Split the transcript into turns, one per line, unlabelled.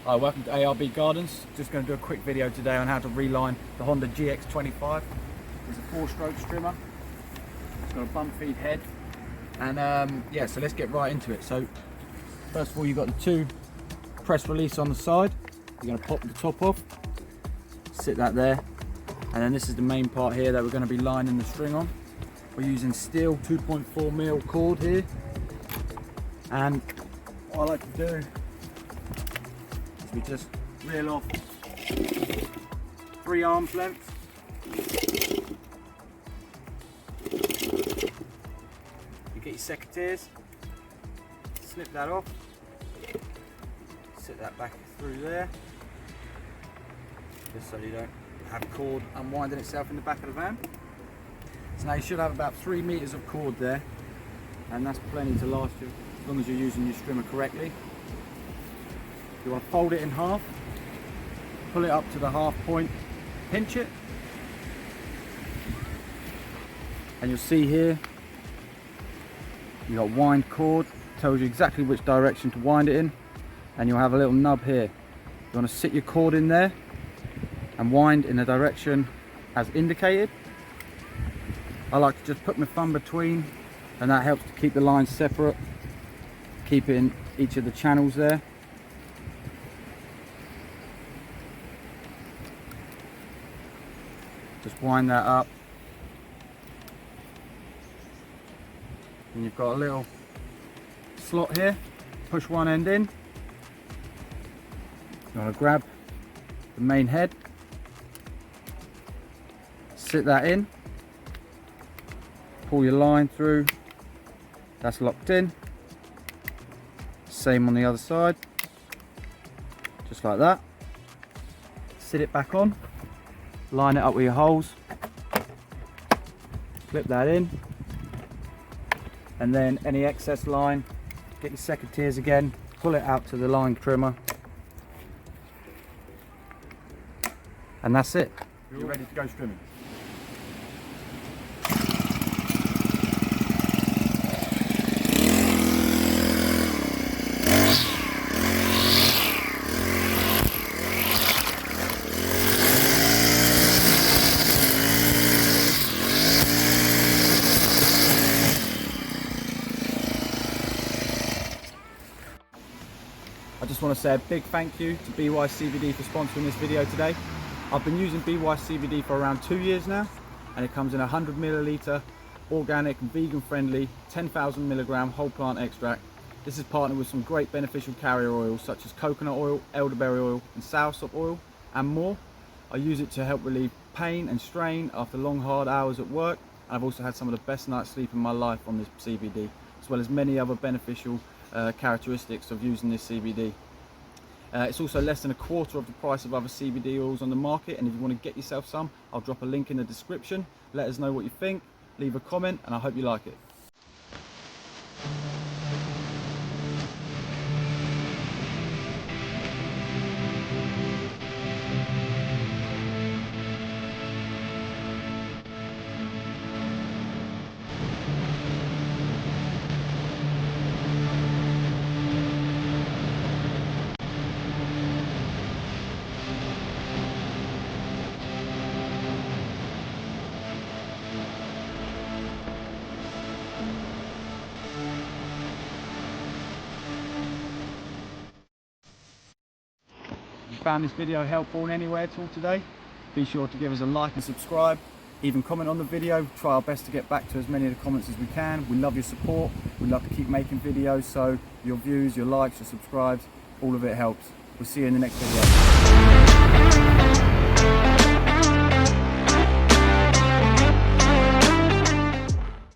Hi, welcome to Arb Gardens. Just going to do a quick video today on how to reline the Honda GX25. It's a 4-stroke strimmer. It's got a bump feed head. And yeah, so let's get right into it. So first of all, you've got the 2 press release on the side. You're going to pop the top off, sit that there. And then this is the main part here that we're going to be lining the string on. We're using Stihl 2.4mm cord here. And what I like to do, we just reel off 3 arms lengths. You get your secateurs, snip that off, sit that back through there, just so you don't have cord unwinding itself in the back of the van. So now you should have about 3 meters of cord there, and that's plenty to last you as long as you're using your strimmer correctly. You want to fold it in half, pull it up to the half point, pinch it, and you'll see here you got wind cord, tells you exactly which direction to wind it in, and you'll have a little nub here. You want to sit your cord in there and wind in the direction as indicated. I like to just put my thumb between, and that helps to keep the lines separate, keep it in each of the channels there. Just wind that up, and you've got a little slot here. Push one end in. You want to grab the main head, sit that in, pull your line through, that's locked in. Same on the other side, just like that. Sit it back on. Line it up with your holes, clip that in, and then any excess line, get your secateurs again, pull it out to the line trimmer, and that's it. You're ready to go strimming. I just want to say a big thank you to Bewise CBD for sponsoring this video today. I've been using Bewise CBD for around 2 years now, and it comes in a 100ml organic, vegan friendly, 10,000 milligram whole plant extract. This is partnered with some great beneficial carrier oils such as coconut oil, elderberry oil and soursop oil and more. I use it to help relieve pain and strain after long hard hours at work, and I've also had some of the best night's sleep in my life on this CBD, as well as many other beneficial characteristics of using this CBD. It's also less than a quarter of the price of other CBD oils on the market, and if you want to get yourself some, I'll drop a link in the description. Let us know what you think, leave a comment, and I hope you like it. If you found this video helpful in any way at all today, be sure to give us a like and subscribe. Even comment on the video. Try our best to get back to as many of the comments as we can. We love your support. We love to keep making videos, so your views, your likes, your subscribes, all of it helps. We'll see you in the next video.